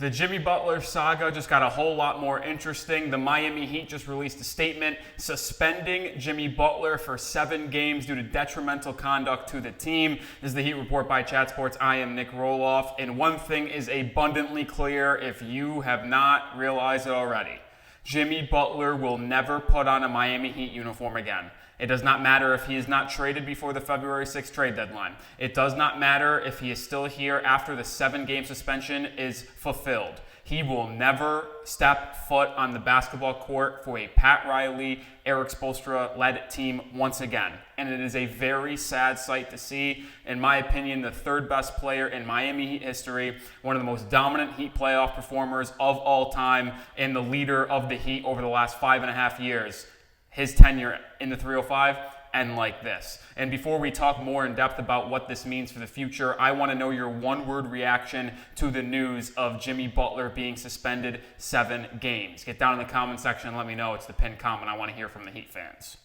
The Jimmy Butler saga just got a whole lot more interesting. The Miami Heat just released a statement suspending Jimmy Butler for 7 games due to detrimental conduct to the team. This is the Heat Report by Chat Sports. I am Nic Rohloff, and one thing is abundantly clear if you have not realized it already. Jimmy Butler will never put on a Miami Heat uniform again. It does not matter if he is not traded before the February 6th trade deadline. It does not matter if he is still here after the 7-game suspension is fulfilled. He will never step foot on the basketball court for a Pat Riley, Eric Spoelstra-led team once again. And it is a very sad sight to see. In my opinion, the 3rd best player in Miami Heat history, one of the most dominant Heat playoff performers of all time, and the leader of the Heat over the last 5.5 years. His tenure in the 305 end like this. And before we talk more in depth about what this means for the future, I want to know your one-word reaction to the news of Jimmy Butler being suspended 7 games. Get down in the comment section and let me know. It's the pinned comment. I want to hear from the Heat fans.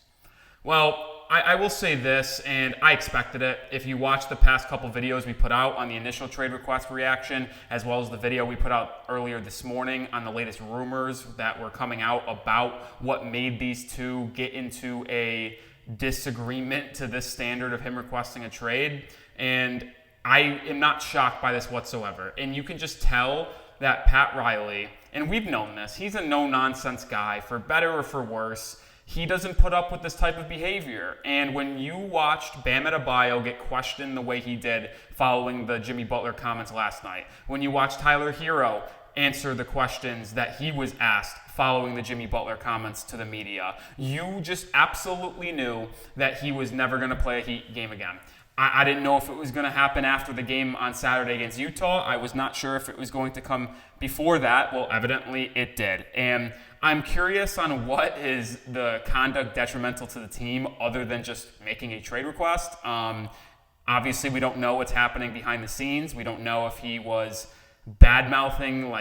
Well, I will say this, and I expected it. If you watch the past couple videos we put out on the initial trade request reaction, as well as the video we put out earlier this morning on the latest rumors that were coming out about what made these two get into a disagreement to this standard of him requesting a trade, and I am not shocked by this whatsoever. And you can just tell that Pat Riley, and we've known this, he's a no-nonsense guy, for better or for worse. He doesn't put up with this type of behavior. And when you watched Bam Adebayo get questioned the way he did following the Jimmy Butler comments last night, when you watched Tyler Hero answer the questions that he was asked following the Jimmy Butler comments to the media, you just absolutely knew that he was never going to play a Heat game again. I didn't know if it was going to happen after the game on Saturday against Utah. I was not sure if it was going to come before that. Well, evidently it did. And I'm curious on what is the conduct detrimental to the team other than just making a trade request. Obviously, we don't know what's happening behind the scenes. We don't know if he was bad-mouthing.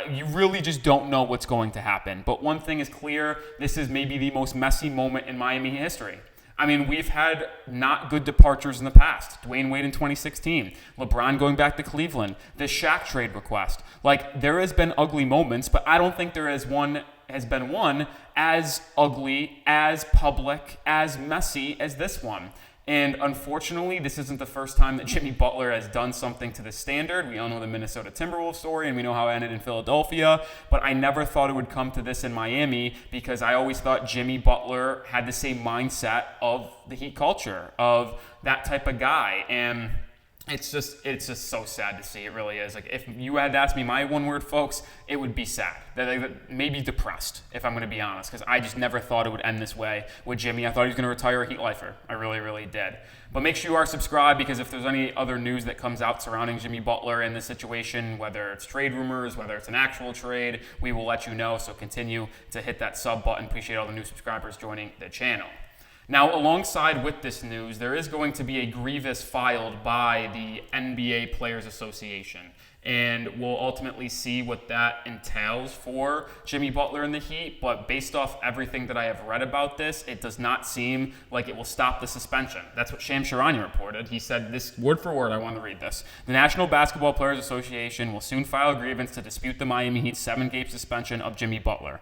You really just don't know what's going to happen. But one thing is clear. This is maybe the most messy moment in Miami history. I mean, we've had not good departures in the past. Dwayne Wade in 2016, LeBron going back to Cleveland, the Shaq trade request. There has been ugly moments, but I don't think there has been one as ugly, as public, as messy as this one. And unfortunately, this isn't the first time that Jimmy Butler has done something to this standard. We all know the Minnesota Timberwolves story, and we know how it ended in Philadelphia. But I never thought it would come to this in Miami because I always thought Jimmy Butler had the same mindset of the Heat culture, of that type of guy. And it's just so sad to see. It really is. If you had to ask me my one word, folks, it would be sad. Maybe depressed, if I'm going to be honest, because I just never thought it would end this way with Jimmy. I thought he was going to retire a Heat lifer. I really, really did. But make sure you are subscribed, because if there's any other news that comes out surrounding Jimmy Butler in this situation, whether it's trade rumors, whether it's an actual trade, we will let you know. So continue to hit that sub button. Appreciate all the new subscribers joining the channel. Now, alongside with this news, there is going to be a grievance filed by the NBA Players Association, and we'll ultimately see what that entails for Jimmy Butler and the Heat. But based off everything that I have read about this, it does not seem like it will stop the suspension. That's what Charania reported. He said this word for word. I want to read this. The National Basketball Players Association will soon file a grievance to dispute the Miami Heat's 7-game suspension of Jimmy Butler.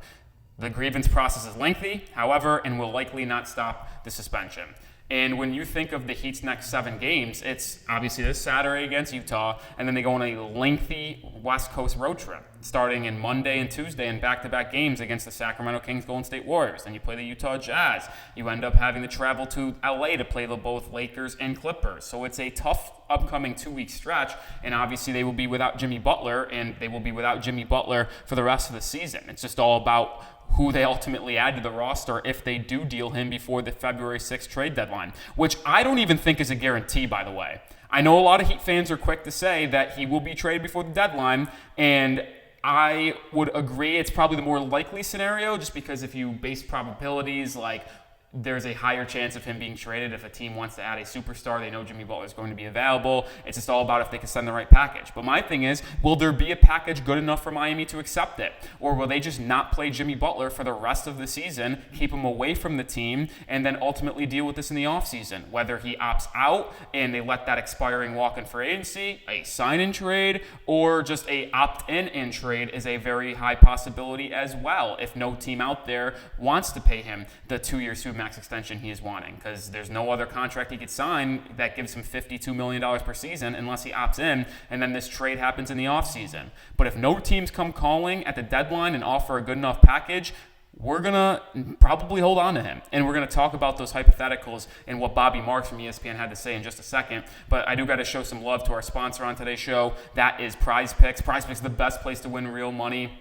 The grievance process is lengthy, however, and will likely not stop the suspension. And when you think of the Heat's next 7 games, it's obviously this Saturday against Utah, and then they go on a lengthy West Coast road trip, starting in Monday and Tuesday in back-to-back games against the Sacramento Kings, Golden State Warriors. Then you play the Utah Jazz. You end up having to travel to LA to play both Lakers and Clippers. So it's a tough upcoming 2-week stretch, and obviously they will be without Jimmy Butler, and they will be without Jimmy Butler for the rest of the season. It's just all about who they ultimately add to the roster if they do deal him before the February 6th trade deadline, which I don't even think is a guarantee, by the way. I know a lot of Heat fans are quick to say that he will be traded before the deadline, and I would agree it's probably the more likely scenario, just because if you base probabilities, there's a higher chance of him being traded if a team wants to add a superstar. They know Jimmy Butler is going to be available. It's just all about if they can send the right package. But my thing is, will there be a package good enough for Miami to accept it? Or will they just not play Jimmy Butler for the rest of the season, keep him away from the team, and then ultimately deal with this in the offseason? Whether he opts out and they let that expiring walk-in free agency, a sign-in trade, or just a opt-in trade is a very high possibility as well if no team out there wants to pay him the 2-year max extension he is wanting, because there's no other contract he could sign that gives him $52 million per season unless he opts in, and then this trade happens in the offseason. But if no teams come calling at the deadline and offer a good enough package, we're going to probably hold on to him. And we're going to talk about those hypotheticals and what Bobby Marks from ESPN had to say in just a second. But I do got to show some love to our sponsor on today's show. That is Prize Picks. Prize Picks is the best place to win real money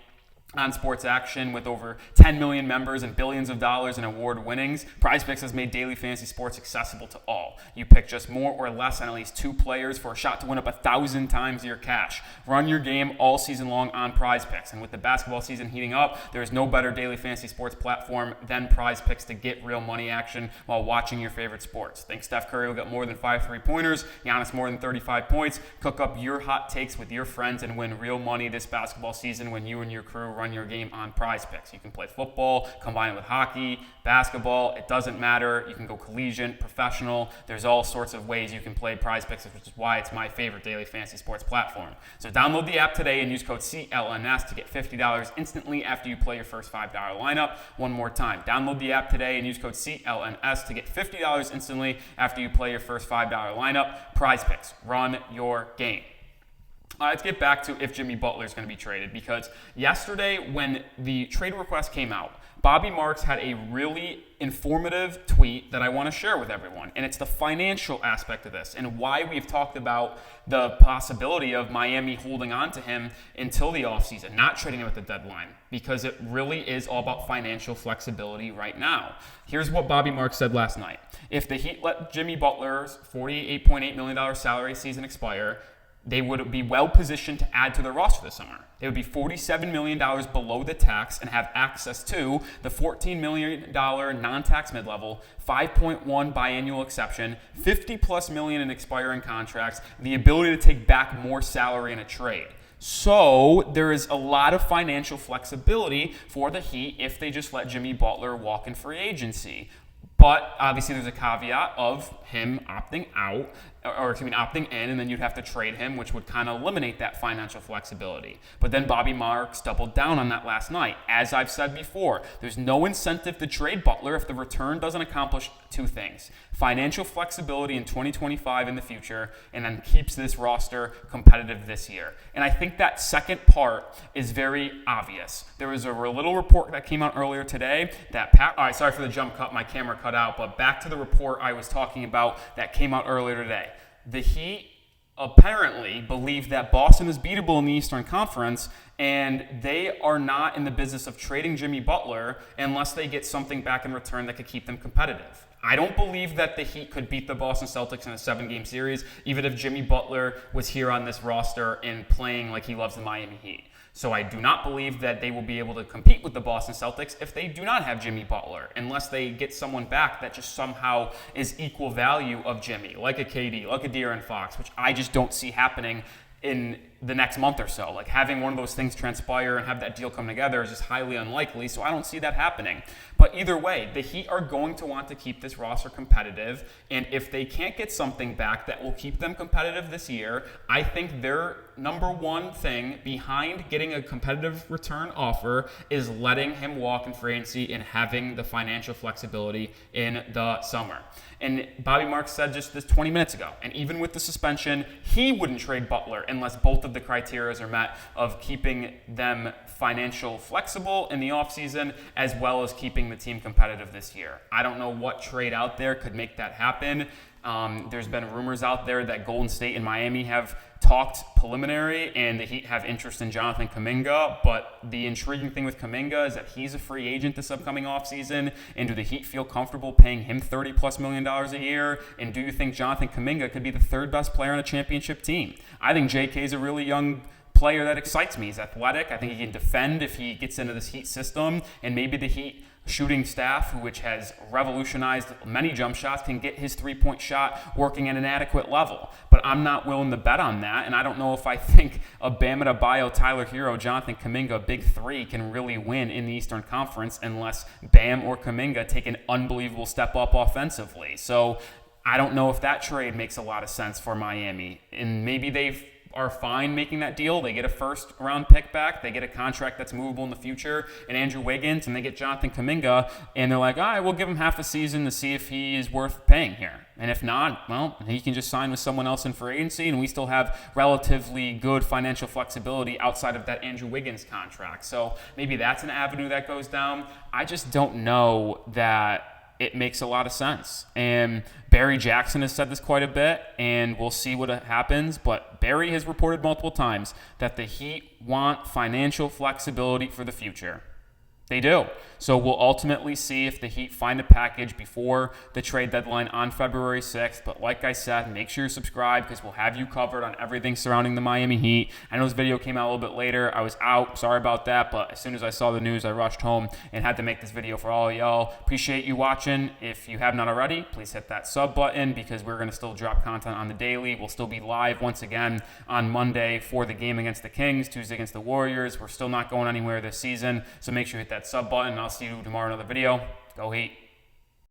on sports action. With over 10 million members and billions of dollars in award winnings, Prize Picks has made daily fantasy sports accessible to all. You pick just more or less on at least 2 players for a shot to win up 1,000 times your cash. Run your game all season long on Prize Picks. And with the basketball season heating up, there is no better daily fantasy sports platform than Prize Picks to get real money action while watching your favorite sports. Think Steph Curry will get more than 5 3-pointers, Giannis more than 35 points. Cook up your hot takes with your friends and win real money this basketball season when you and your crew run your game on Prize Picks. You can play football, combine it with hockey, basketball. It doesn't matter. You can go collegiate, professional. There's all sorts of ways you can play Prize Picks, which is why it's my favorite daily fantasy sports platform. So download the app today and use code CLNS to get $50 instantly after you play your first $5 lineup. One more time. Download the app today and use code CLNS to get $50 instantly after you play your first $5 lineup. Prize Picks. Run your game. Let's get back to if Jimmy Butler is going to be traded, because yesterday when the trade request came out, Bobby Marks had a really informative tweet that I want to share with everyone. And it's the financial aspect of this and why we've talked about the possibility of Miami holding on to him until the offseason, not trading him at the deadline, because it really is all about financial flexibility right now. Here's what Bobby Marks said last night. If the Heat let Jimmy Butler's $48.8 million salary season expire, they would be well positioned to add to their roster this summer. They would be $47 million below the tax and have access to the $14 million non-tax mid-level, 5.1 biannual exception, $50+ million in expiring contracts, the ability to take back more salary in a trade. So there is a lot of financial flexibility for the Heat if they just let Jimmy Butler walk in free agency. But obviously there's a caveat of him opting out, opting in, and then you'd have to trade him, which would kind of eliminate that financial flexibility. But then Bobby Marks doubled down on that last night. As I've said before, there's no incentive to trade Butler if the return doesn't accomplish 2 things: financial flexibility in 2025 in the future, and then keeps this roster competitive this year. And I think that second part is very obvious. There was a little report that came out earlier today that all right, sorry for the jump cut, my camera cut out, but back to the report I was talking about that came out earlier today. The Heat apparently believe that Boston is beatable in the Eastern Conference, and they are not in the business of trading Jimmy Butler unless they get something back in return that could keep them competitive. I don't believe that the Heat could beat the Boston Celtics in a 7-game series, even if Jimmy Butler was here on this roster and playing like he loves the Miami Heat. So I do not believe that they will be able to compete with the Boston Celtics if they do not have Jimmy Butler, unless they get someone back that just somehow is equal value of Jimmy, like a KD, like a De'Aaron Fox, which I just don't see happening in the next month or so. Like, having one of those things transpire and have that deal come together is just highly unlikely, so I don't see that happening. But either way, the Heat are going to want to keep this roster competitive, and if they can't get something back that will keep them competitive this year, I think their number one thing behind getting a competitive return offer is letting him walk in free agency and having the financial flexibility in the summer. And Bobby Marks said just this 20 minutes ago, and even with the suspension, he wouldn't trade Butler unless both of the criteria are met of keeping them financial flexible in the offseason as well as keeping the team competitive this year. I don't know what trade out there could make that happen. There's been rumors out there that Golden State and Miami have talked preliminary and the Heat have interest in Jonathan Kuminga, but the intriguing thing with Kuminga is that he's a free agent this upcoming offseason, and do the Heat feel comfortable paying him $30+ million a year? And do you think Jonathan Kuminga could be the 3rd best player on a championship team? I think JK is a really young player that excites me. He's athletic. I think he can defend if he gets into this Heat system, and maybe the Heat shooting staff, which has revolutionized many jump shots, can get his three-point shot working at an adequate level. But I'm not willing to bet on that, and I don't know if I think a Bam Adebayo, Tyler Hero, Jonathan Kuminga, big three can really win in the Eastern Conference unless Bam or Kuminga take an unbelievable step up offensively. So I don't know if that trade makes a lot of sense for Miami, and maybe they are fine making that deal. They get a first-round pick back. They get a contract that's movable in the future, and Andrew Wiggins, and they get Jonathan Kuminga, and they're like, all right, we'll give him half a season to see if he is worth paying here. And if not, well, he can just sign with someone else in free agency, and we still have relatively good financial flexibility outside of that Andrew Wiggins contract. So maybe that's an avenue that goes down. I just don't know that it makes a lot of sense. And Barry Jackson has said this quite a bit, and we'll see what happens. But Barry has reported multiple times that the Heat want financial flexibility for the future. They do. So we'll ultimately see if the Heat find a package before the trade deadline on February 6th. But like I said, make sure you subscribe because we'll have you covered on everything surrounding the Miami Heat. I know this video came out a little bit later. I was out. Sorry about that. But as soon as I saw the news, I rushed home and had to make this video for all of y'all. Appreciate you watching. If you have not already, please hit that sub button because we're going to still drop content on the daily. We'll still be live once again on Monday for the game against the Kings, Tuesday against the Warriors. We're still not going anywhere this season. So make sure you hit that sub button. I'll see you tomorrow in another video. Go Heat.